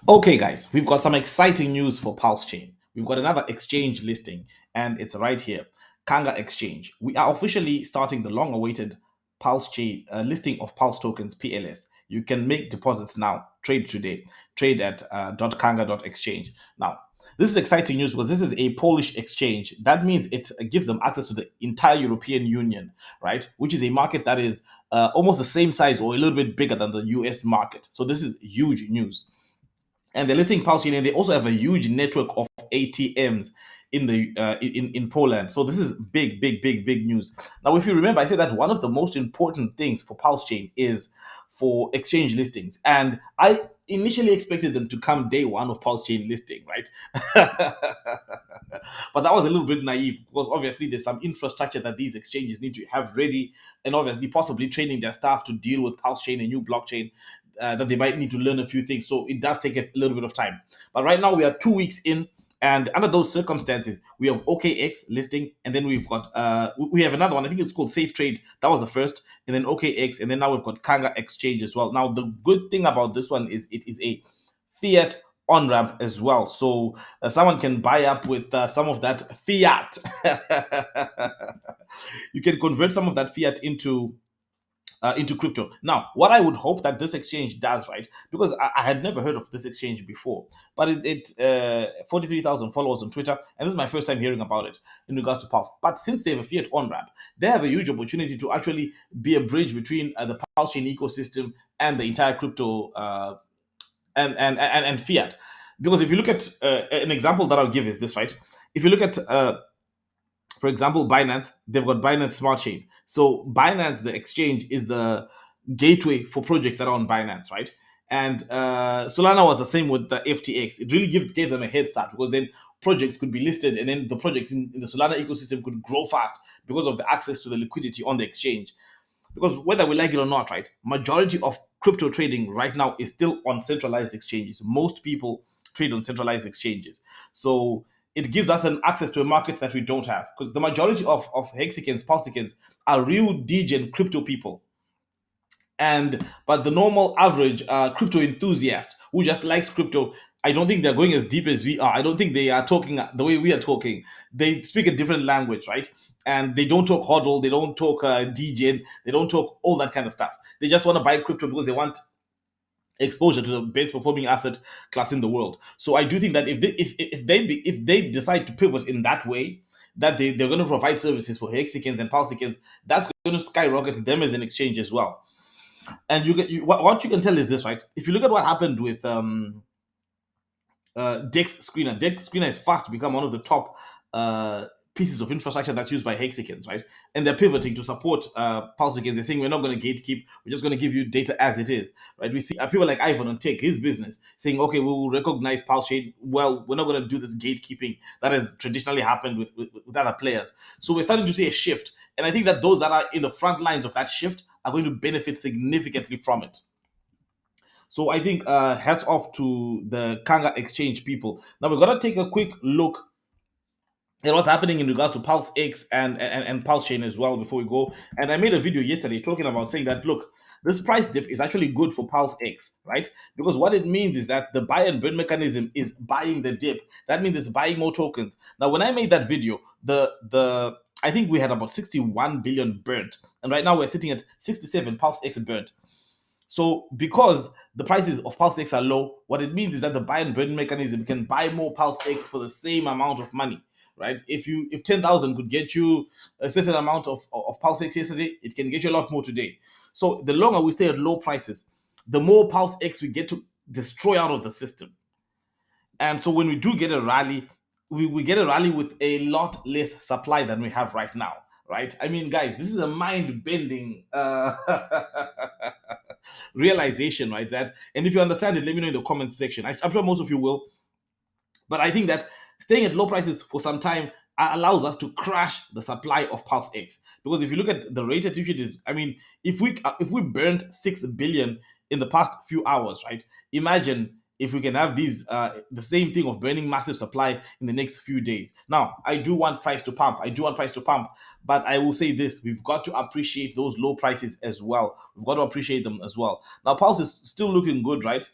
Okay, guys, we've got some exciting news for PulseChain. We've got another exchange listing, and it's right here, Kanga Exchange. We are officially starting the long-awaited PulseChain listing of Pulse tokens (PLS). You can make deposits now. Trade today. Trade at .kanga.exchange. Now, this is exciting news because this is a Polish exchange. That means it gives them access to the entire European Union, right? Which is a market that is almost the same size or a little bit bigger than the US market. So this is huge news, and they're listing Pulse and they also have a huge network of ATMs in the in Poland. So this is big, big, big, big news. Now, if you remember, I said that one of the most important things for Pulse Chain is for exchange listings, and I initially expected them to come day one of Pulse Chain listing, right? But that was a little bit naive because obviously there's some infrastructure that these exchanges need to have ready, and obviously possibly training their staff to deal with Pulse Chain, a new blockchain that they might need to learn a few things. So it does take a little bit of time. But right now we are 2 weeks in, and under those circumstances, we have OKX listing, and then we've got we have another one. I think it's called Safe Trade. That was the first, and then OKX, and then now we've got Kanga Exchange as well. Now the good thing about this one is it is a fiat on ramp as well, so someone can buy up with some of that fiat. You can convert some of that fiat into crypto. Now, what I would hope that this exchange does, right? Because I had never heard of this exchange before, but it 43,000 followers on Twitter, and this is my first time hearing about it in regards to Pulse. But since they have a fiat on ramp, they have a huge opportunity to actually be a bridge between the Pulse chain ecosystem and the entire crypto and fiat. Because if you look at an example that I'll give is this, right? If you look at for example, Binance, they've got Binance Smart Chain. So Binance, the exchange, is the gateway for projects that are on Binance, right? And Solana was the same with the FTX. It really gave them a head start because then projects could be listed, and then the projects in the Solana ecosystem could grow fast because of the access to the liquidity on the exchange. Because whether we like it or not, right, majority of crypto trading right now is still on centralized exchanges. Most people trade on centralized exchanges. So it gives us an access to a market that we don't have, because the majority of hexicans, pulsicans are real degen crypto people. And but the normal average crypto enthusiast who just likes crypto, I don't think they're going as deep as we are. I don't think they are talking the way we are talking. They speak a different language, right? And they don't talk hodl, they don't talk degen, they don't talk all that kind of stuff. They just want to buy crypto because they want exposure to the best performing asset class in the world. So I do think that if they decide to pivot in that way, that they're going to provide services for hexicans and pulsicans, that's going to skyrocket them as an exchange as well. And what you can tell is this, right? If you look at what happened with Dex Screener has fast become one of the top pieces of infrastructure that's used by hexicans, right? And they're pivoting to support pulsicans. They're saying we're not going to gatekeep, we're just going to give you data as it is, right? We see people like Ivan on Take, his business, saying, okay, we will recognize PulseChain. Well, we're not going to do this gatekeeping that has traditionally happened with other players. So we're starting to see a shift. And I think that those that are in the front lines of that shift are going to benefit significantly from it. So I think hats off to the Kanga exchange people. Now we're gonna take a quick look at what's happening in regards to PulseX and PulseChain as well before we go. And I made a video yesterday talking about saying that look, this price dip is actually good for PulseX, right? Because what it means is that the buy and burn mechanism is buying the dip. That means it's buying more tokens. Now, when I made that video, the I think we had about 61 billion burnt, and right now we're sitting at 67 PulseX burnt. So because the prices of PulseX are low, what it means is that the buy and burn mechanism can buy more PulseX for the same amount of money, right? If 10,000 could get you a certain amount of PulseX yesterday, it can get you a lot more today. So the longer we stay at low prices, the more PulseX we get to destroy out of the system. And so when we do get a rally, we get a rally with a lot less supply than we have right now, right? I mean, guys, this is a mind-bending realization, right? That, and if you understand it, let me know in the comments section. I'm sure most of you will. But I think that staying at low prices for some time allows us to crash the supply of PulseX. Because if you look at the rate at which it is, I mean, if we burned 6 billion in the past few hours, right? Imagine if we can have these the same thing of burning massive supply in the next few days. Now, I do want price to pump. But I will say this: we've got to appreciate those low prices as well. We've got to appreciate them as well. Now, Pulse is still looking good, right?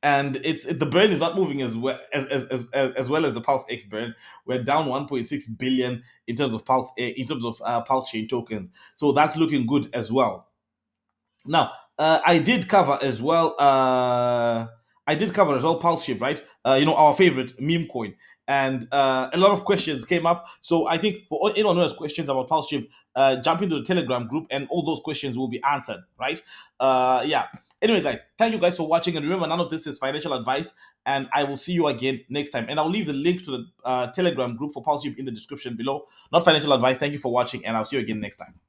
and the burn is not moving as well as well as the PulseX burn. We're down 1.6 billion in terms of PulseChain tokens, so that's looking good as well. Now, I did cover as well. I did cover as well PulseShip, right? Our favorite meme coin, and a lot of questions came up. So I think for anyone who has questions about PulseShip, jump into the Telegram group, and all those questions will be answered, right? Yeah. Anyway, guys, thank you guys for watching, and remember, none of this is financial advice. And I will see you again next time. And I'll leave the link to the Telegram group for PulseShip in the description below. Not financial advice. Thank you for watching, and I'll see you again next time.